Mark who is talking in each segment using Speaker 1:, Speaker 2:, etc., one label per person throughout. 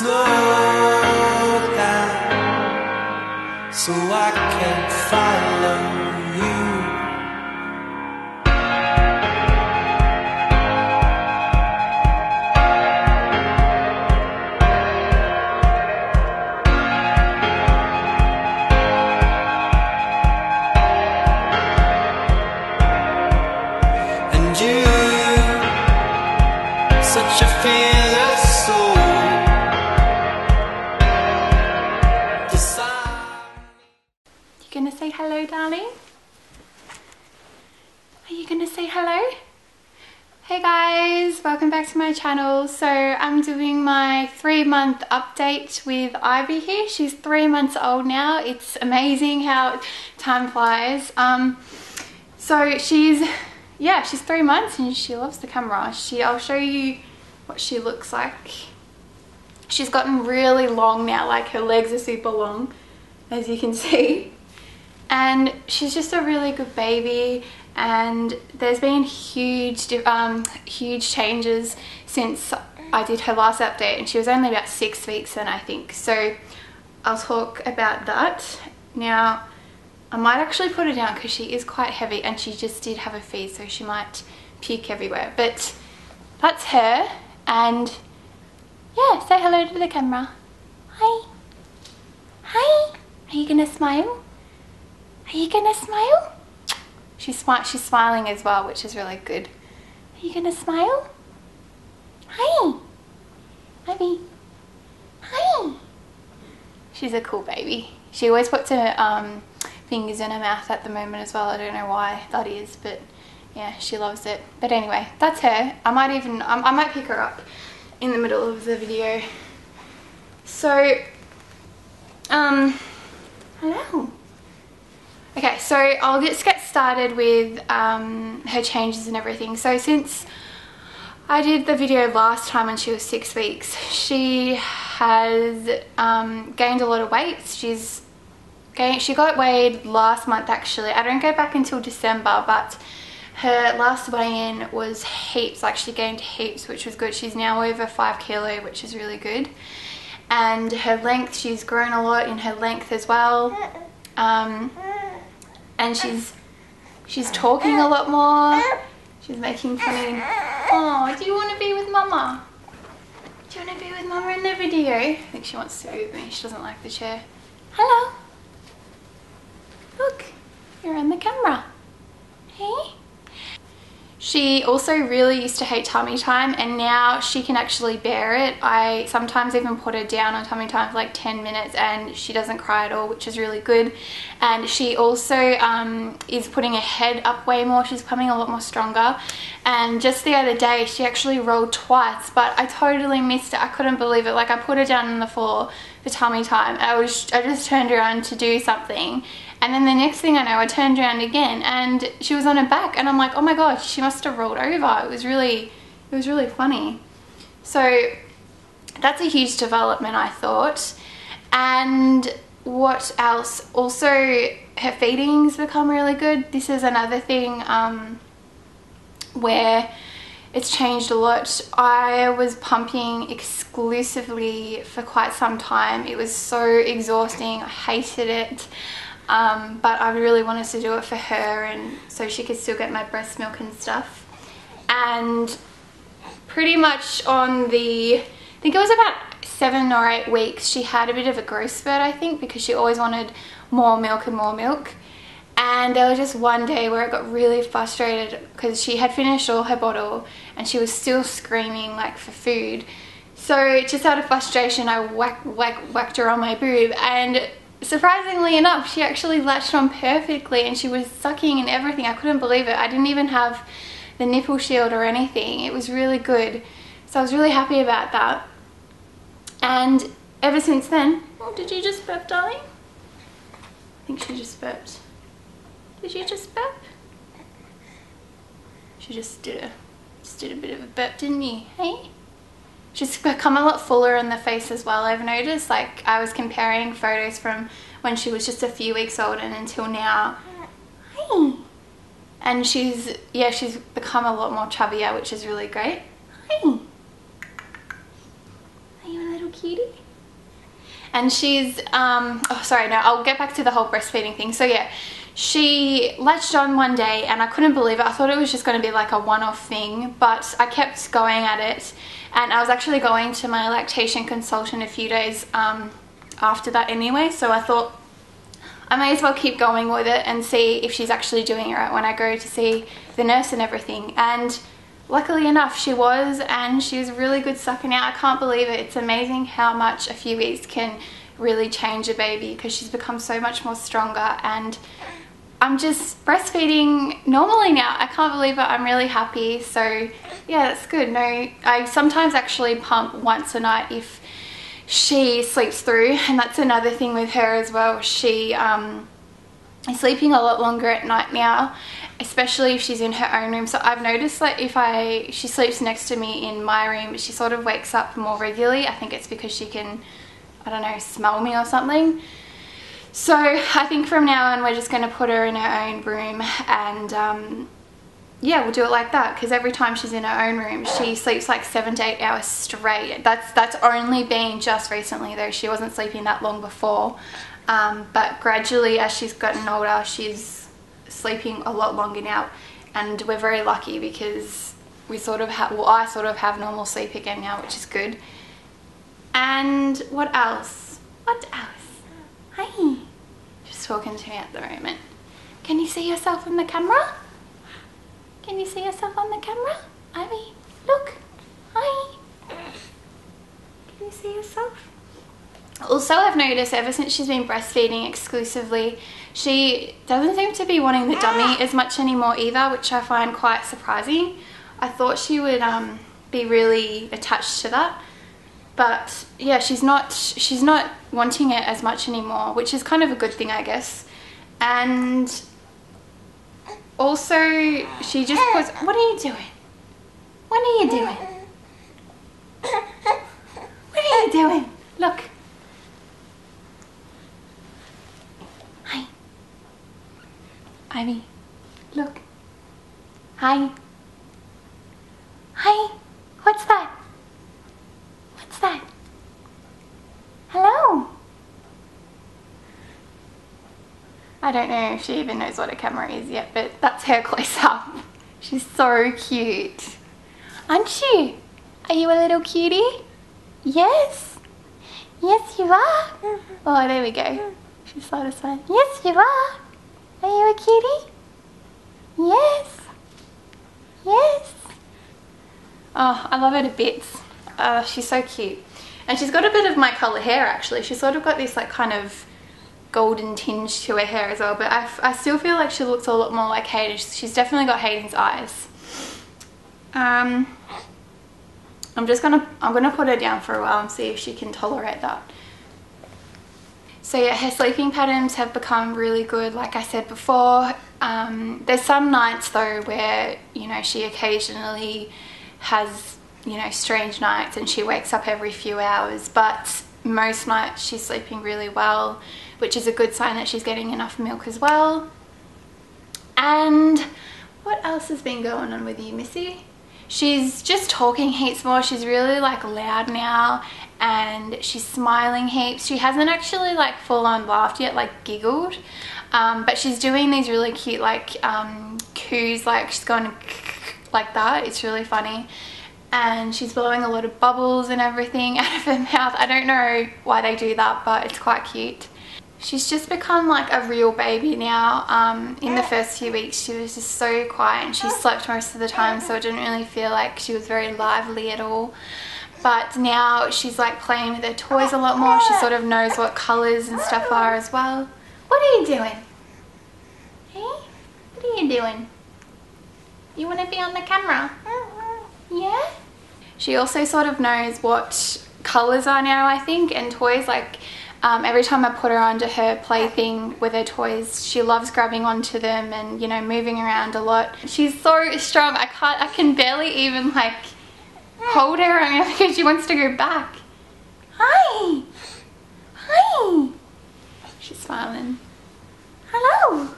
Speaker 1: slow down so I can follow you. And you, such a fearless soul.
Speaker 2: You gonna say hello, darling? Are you gonna say hello? Hey guys, welcome back to my channel. So I'm doing my 3-month update with Ivy here. She's 3 months old now. It's amazing how time flies. So she's 3 months and she loves the camera. I'll show you what she looks like. She's gotten really long now, like her legs are super long, as you can see. And she's just a really good baby, and there's been huge changes since I did her last update, and she was only about 6 weeks then, I think. So I'll talk about that. Now I might actually put her down because she is quite heavy and she just did have a feed, so she might puke everywhere. But that's her, and yeah, say hello to the camera. Hi. Hi. Are you gonna smile? Are you gonna smile? She's smiling as well, which is really good. Are you gonna smile? Hi. Ivy. Hi. She's a cool baby. She always puts her fingers in her mouth at the moment as well. I don't know why that is, but yeah, she loves it. But anyway, that's her. I might pick her up in the middle of the video. So hello. Okay, so I'll just get started with her changes and everything. So since I did the video last time when she was 6 weeks, she has gained a lot of weight. She got weighed last month actually. I don't go back until December, but her last weigh-in was heaps. Like, she gained heaps, which was good. She's now over 5 kilo, which is really good. And her length, she's grown a lot in her length as well. And she's talking a lot more. She's making funny. Oh, do you want to be with Mama? Do you want to be with Mama in the video? I think she wants to be with me. She doesn't like the chair. Hello. Look, you're on the camera. Hey. She also really used to hate tummy time, and now she can actually bear it. I sometimes even put her down on tummy time for like 10 minutes and she doesn't cry at all, which is really good. And she also is putting her head up way more. She's becoming a lot more stronger. And just the other day she actually rolled twice, but I totally missed it. I couldn't believe it. Like, I put her down on the floor for tummy time. I just turned around to do something, and then the next thing I know, I turned around again and she was on her back, and I'm like, oh my gosh, she must have rolled over. It was really funny. So that's a huge development, I thought. And what else? Also, her feeding's become really good. This is another thing where it's changed a lot. I was pumping exclusively for quite some time. It was so exhausting. I hated it. But I really wanted to do it for her, and so she could still get my breast milk and stuff. And pretty much on I think it was about 7 or 8 weeks, she had a bit of a growth spurt, I think, because she always wanted more milk and more milk. And there was just one day where I got really frustrated because she had finished all her bottle and she was still screaming like for food. So just out of frustration, I whacked her on my boob, and surprisingly enough, she actually latched on perfectly and she was sucking and everything. I couldn't believe it. I didn't even have the nipple shield or anything. It was really good. So I was really happy about that. And ever since then... Oh, did you just burp, darling? I think she just burped. Did you just burp? She just did a bit of a burp, didn't you? Hey? She's become a lot fuller in the face as well, I've noticed. Like, I was comparing photos from when she was just a few weeks old and until now. Hi. And she's become a lot more chubbier, which is really great. Hi. Are you a little cutie? And she's, oh sorry, no, I'll get back to the whole breastfeeding thing. So yeah, she latched on one day and I couldn't believe it. I thought it was just going to be like a one-off thing, but I kept going at it. And I was actually going to my lactation consultant a few days after that anyway. So I thought I may as well keep going with it and see if she's actually doing it right when I go to see the nurse and everything. And luckily enough, she was, and she was really good sucking out. I can't believe it. It's amazing how much a few weeks can really change a baby, because she's become so much more stronger, and I'm just breastfeeding normally now. I can't believe it. I'm really happy. So yeah, that's good. No, I sometimes actually pump once a night if she sleeps through, and that's another thing with her as well. She is sleeping a lot longer at night now, especially if she's in her own room. So I've noticed that if she sleeps next to me in my room, she sort of wakes up more regularly. I think it's because she can, I don't know, smell me or something. So I think from now on we're just going to put her in her own room, and yeah, we'll do it like that, because every time she's in her own room she sleeps like 7 to 8 hours straight. That's only been just recently though. She wasn't sleeping that long before, but gradually as she's gotten older she's sleeping a lot longer now, and we're very lucky because we sort of have, well, I sort of have normal sleep again now, which is good. And what else? What else? Hi. Just talking to me at the moment. Can you see yourself in the camera? Can you see yourself on the camera? Ivy, look. Hi. Can you see yourself? Also, I've noticed ever since she's been breastfeeding exclusively, she doesn't seem to be wanting the dummy as much anymore either, which I find quite surprising. I thought she would be really attached to that. But yeah, she's not wanting it as much anymore, which is kind of a good thing, I guess. And also she just puts, what are you doing? What are you doing? What are you doing? Look. Hi. Ivy, look. Hi. Hi. What's that? What's that? Hello? I don't know if she even knows what a camera is yet, but that's her close up. She's so cute. Aren't she? Are you a little cutie? Yes? Yes, you are. Oh, there we go. She's satisfied. Yes, you are. Are you a cutie? Yes. Yes. Oh, I love her to bits. She's so cute. And she's got a bit of my colour hair actually. She's sort of got this like kind of golden tinge to her hair as well, but I still feel like she looks a lot more like Hayden. She's definitely got Hayden's eyes. I'm gonna put her down for a while and see if she can tolerate that. So yeah, her sleeping patterns have become really good, like I said before. There's some nights though where, you know, she occasionally has, you know, strange nights and she wakes up every few hours, but most nights she's sleeping really well, which is a good sign that she's getting enough milk as well. And what else has been going on with you, Missy? She's just talking heaps more. She's really like loud now, and she's smiling heaps. She hasn't actually like full on laughed yet, like giggled, but she's doing these really cute like coos, like she's going like that. It's really funny. And she's blowing a lot of bubbles and everything out of her mouth. I don't know why they do that, but it's quite cute. She's just become like a real baby now. In the first few weeks she was just so quiet and she slept most of the time, so I didn't really feel like she was very lively at all. But now she's like playing with her toys a lot more. She sort of knows what colours and stuff are as well. What are you doing? Hey? What are you doing? You want to be on the camera? Yeah? She also sort of knows what colours are now, I think, and toys. Like every time I put her onto her plaything with her toys, she loves grabbing onto them and, you know, moving around a lot. She's so strong. I can barely even like hold her on me because she wants to go back. Hi. Hi. She's smiling. Hello.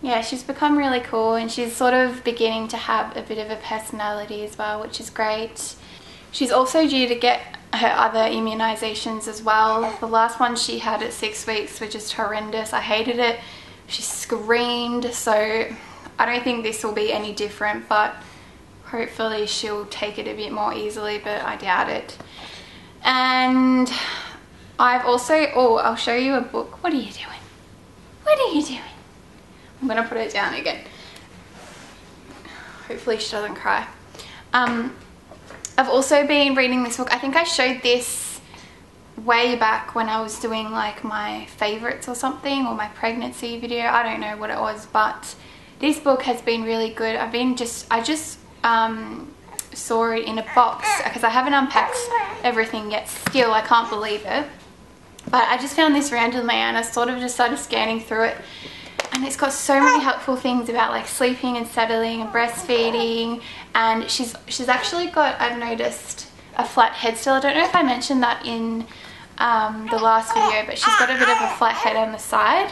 Speaker 2: Yeah, she's become really cool and she's sort of beginning to have a bit of a personality as well, which is great. She's also due to get her other immunizations as well. The last one she had at 6 weeks were just horrendous. I hated it. She screamed, so I don't think this will be any different, but hopefully she'll take it a bit more easily, but I doubt it. And I've also, oh, I'll show you a book. What are you doing? What are you doing? I'm gonna put it down again. Hopefully she doesn't cry. I've also been reading this book. I think I showed this way back when I was doing like my favorites or something, or my pregnancy video. I don't know what it was, but this book has been really good. I just saw it in a box because I haven't unpacked everything yet still. I can't believe it. But I just found this randomly and I sort of just started scanning through it. And it's got so many helpful things about like sleeping and settling and breastfeeding. And she's actually got, I've noticed, a flat head still. I don't know if I mentioned that in the last video, but she's got a bit of a flat head on the side.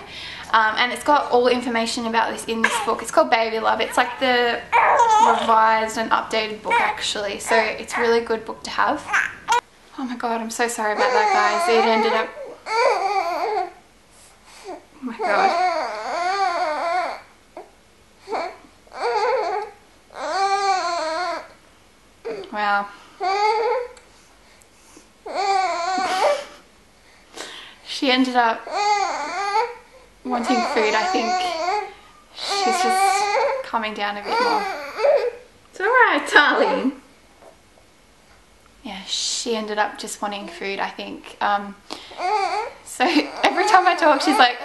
Speaker 2: And it's got all the information about this in this book. It's called Baby Love. It's like the revised and updated book actually. So it's a really good book to have. Oh my god, I'm so sorry about that, guys. It ended up... Oh my god. Wow. She ended up wanting food, I think. She's just calming down a bit more. It's alright, darling. Yeah, she ended up just wanting food, I think. So every time I talk, she's like,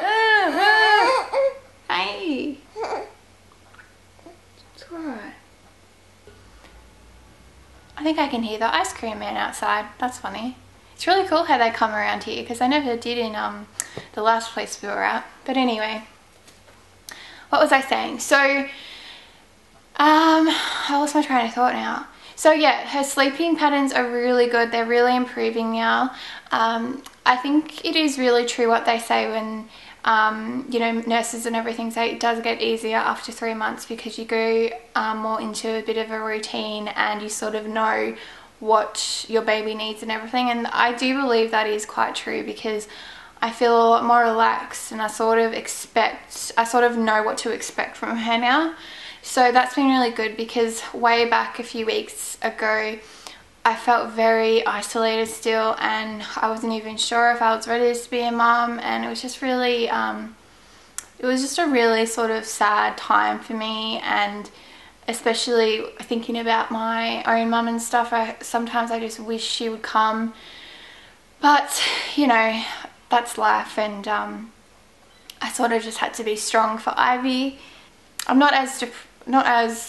Speaker 2: hey. It's alright. I think I can hear the ice cream man outside. That's funny. It's really cool how they come around here because I never did in the last place we were at. But anyway, what was I saying? So, I lost my train of thought now. So yeah, her sleeping patterns are really good. They're really improving now. I think it is really true what they say when, you know, nurses and everything say it does get easier after 3 months because you go more into a bit of a routine and you sort of know what your baby needs and everything. And I do believe that is quite true because I feel a lot more relaxed and I sort of know what to expect from her now. So that's been really good because way back a few weeks ago I felt very isolated still and I wasn't even sure if I was ready to be a mum, and it was just really it was just a really sort of sad time for me, and especially thinking about my own mum and stuff. Sometimes I just wish she would come, but you know, that's life, and I sort of just had to be strong for Ivy. I'm not as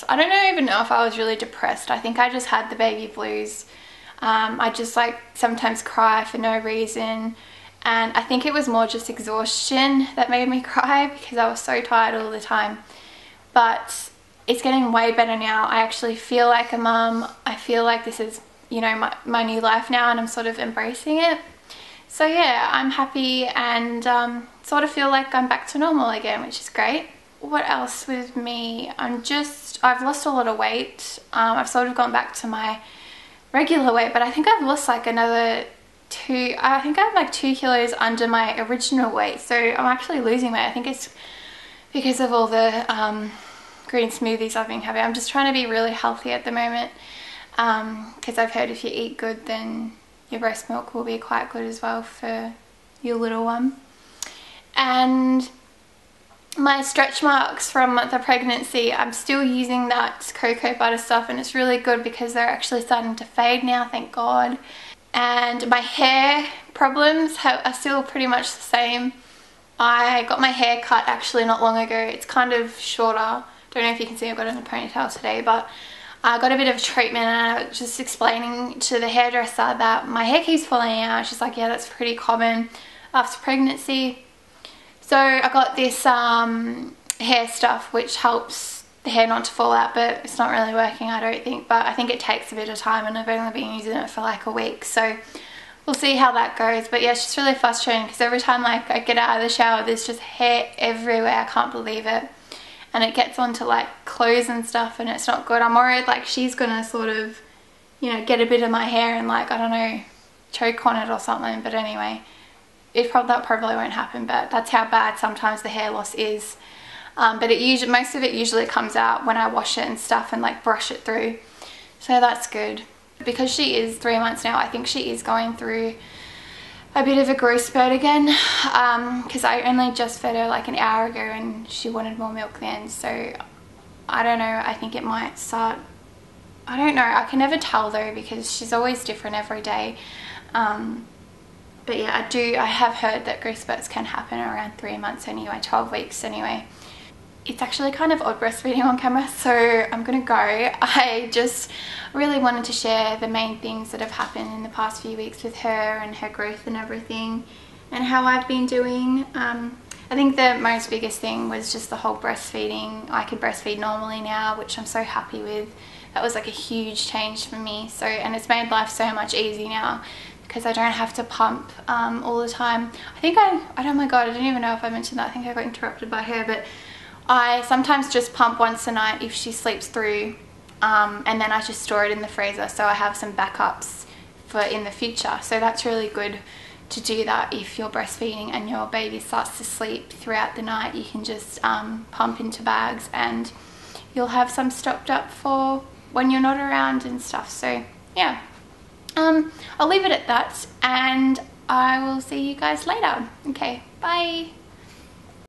Speaker 2: I don't even know if I was really depressed. I think I just had the baby blues. I just like sometimes cry for no reason, and I think it was more just exhaustion that made me cry because I was so tired all the time. But it's getting way better now. I actually feel like a mum. I feel like this is, you know, my new life now, and I'm sort of embracing it. So yeah, I'm happy and sort of feel like I'm back to normal again, which is great. What else with me? I've lost a lot of weight. I've sort of gone back to my regular weight, but I think I've lost like another I think I'm like 2 kilos under my original weight. So I'm actually losing weight. I think it's because of all the green smoothies I've been having. I'm just trying to be really healthy at the moment because I've heard if you eat good then your breast milk will be quite good as well for your little one. And my stretch marks from the pregnancy, I'm still using that cocoa butter stuff, and it's really good because they're actually starting to fade now, thank God. And my hair problems are still pretty much the same. I got my hair cut actually not long ago. It's kind of shorter. Don't know if you can see I've got it in a ponytail today, but I got a bit of treatment, and I was just explaining to the hairdresser that my hair keeps falling out. She's like, yeah, that's pretty common after pregnancy. So I got this hair stuff which helps the hair not to fall out, but it's not really working, I don't think. But I think it takes a bit of time, and I've only been using it for like a week, so we'll see how that goes. But yeah, it's just really frustrating because every time like I get out of the shower there's just hair everywhere. I can't believe it, and it gets onto like clothes and stuff, and it's not good. I'm worried like she's gonna sort of, you know, get a bit of my hair and like, I don't know, choke on it or something. But anyway, that probably won't happen, but that's how bad sometimes the hair loss is. But most of it usually comes out when I wash it and stuff and like brush it through, so that's good. Because she is 3 months now, I think she is going through a bit of a growth spurt again, because I only just fed her like an hour ago and she wanted more milk then. So I don't know, I think it might start, I don't know, I can never tell though, because she's always different every day. But yeah, I have heard that growth spurts can happen around 3 months anyway, 12 weeks anyway. It's actually kind of odd breastfeeding on camera, so I'm gonna go. I just really wanted to share the main things that have happened in the past few weeks with her and her growth and everything, and how I've been doing. I think the most biggest thing was just the whole breastfeeding. I can breastfeed normally now, which I'm so happy with. That was like a huge change for me. So, and it's made life so much easier now, because I don't have to pump all the time. Oh my god, I don't even know if I mentioned that. I think I got interrupted by her, but I sometimes just pump once a night if she sleeps through, and then I just store it in the freezer, so I have some backups for in the future. So that's really good to do that. If you're breastfeeding and your baby starts to sleep throughout the night, you can just pump into bags and you'll have some stocked up for when you're not around and stuff. So yeah, I'll leave it at that, and I will see you guys later. Okay, bye.